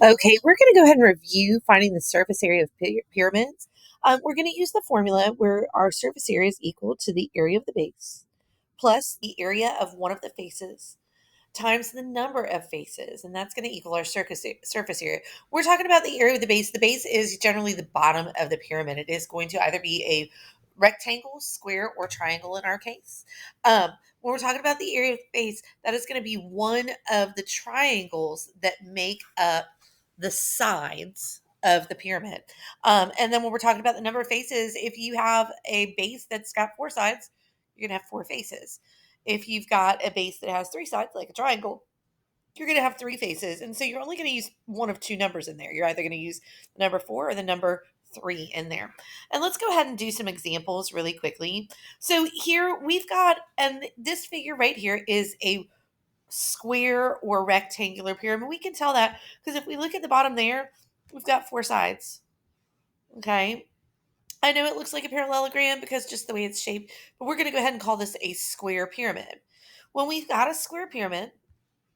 Okay, we're going to go ahead and review finding the surface area of pyramids. We're going to use the formula where our surface area is equal to the area of the base plus the area of one of the faces times the number of faces, and that's going to equal our surface area. We're talking about the area of the base. The base is generally the bottom of the pyramid. It is going to either be a rectangle, square, or triangle in our case. When we're talking about the area of the base, that is going to be one of the triangles that make up the sides of the pyramid. And then when we're talking about the number of faces, if you have a base that's got four sides, you're going to have four faces. If you've got a base that has three sides, like a triangle, you're going to have three faces. And so you're only going to use one of two numbers in there. You're either going to use the number four or the number three in there. And let's go ahead and do some examples really quickly. So here we've got, and this figure right here is a square or rectangular pyramid. We can tell that because if we look at the bottom there, we've got four sides. Okay. I know it looks like a parallelogram because just the way it's shaped, but we're going to go ahead and call this a square pyramid. When we've got a square pyramid,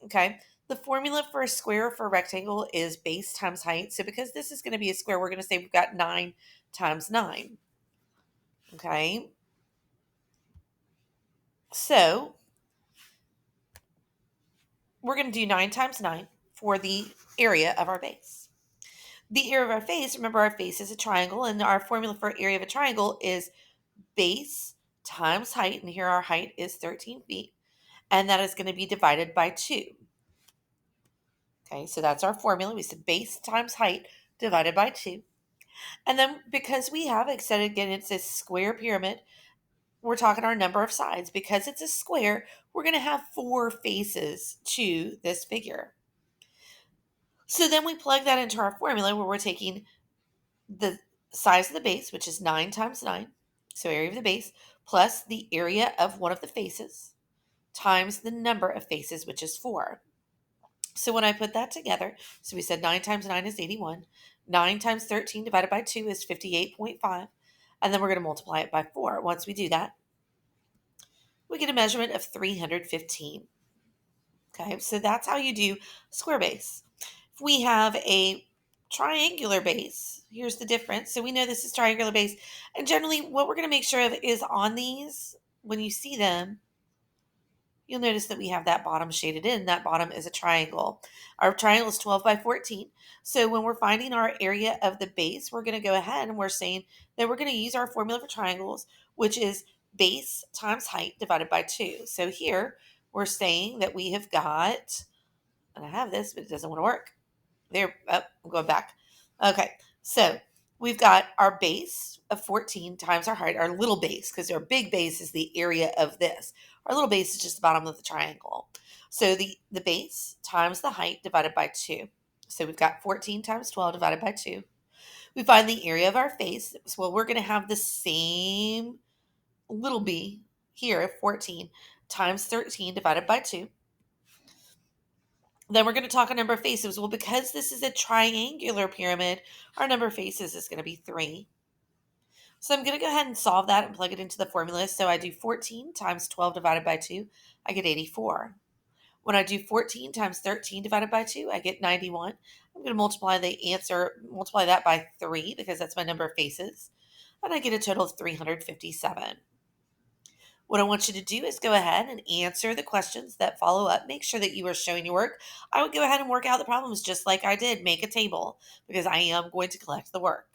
okay, the formula for a square for a rectangle is base times height. So because this is going to be a square, we're going to say we've got 9 times 9. Okay. So we're going to do 9 times 9 for the area of our base. The area of our face, remember our face is a triangle, and our formula for area of a triangle is base times height, and here our height is 13 feet, and that is going to be divided by 2. Okay, so that's our formula. We said base times height divided by 2. And then because we have, like I said again, it's a square pyramid, we're talking our number of sides. Because it's a square, we're going to have four faces to this figure. So then we plug that into our formula where we're taking the size of the base, which is 9 times 9, so area of the base, plus the area of one of the faces, times the number of faces, which is 4. So when I put that together, so we said 9 times 9 is 81. 9 times 13 divided by 2 is 58.5. And then we're going to multiply it by 4. Once we do that, we get a measurement of 315. Okay, so that's how you do square base. If we have a triangular base, here's the difference. So we know this is triangular base. And generally, what we're going to make sure of is on these, when you see them, you'll notice that we have that bottom shaded in. That bottom is a triangle. Our triangle is 12 by 14. So when we're finding our area of the base, we're going to go ahead and we're saying that we're going to use our formula for triangles, which is base times height divided by 2. So here we're saying that we have got, and I have this, but it doesn't want to work. There, oh, I'm going back. Okay, so we've got our base of 14 times our height, our little base, because our big base is the area of this. Our little base is just the bottom of the triangle. So the base times the height divided by 2. So we've got 14 times 12 divided by 2. We find the area of our face. So we're going to have the same little b here, 14 times 13 divided by 2. Then we're going to talk a number of faces. Well, because this is a triangular pyramid, our number of faces is going to be 3. So I'm going to go ahead and solve that and plug it into the formula. So I do 14 times 12 divided by 2, I get 84. When I do 14 times 13 divided by 2, I get 91. I'm going to multiply that by 3 because that's my number of faces. And I get a total of 357. What I want you to do is go ahead and answer the questions that follow up. Make sure that you are showing your work. I would go ahead and work out the problems just like I did. Make a table because I am going to collect the work.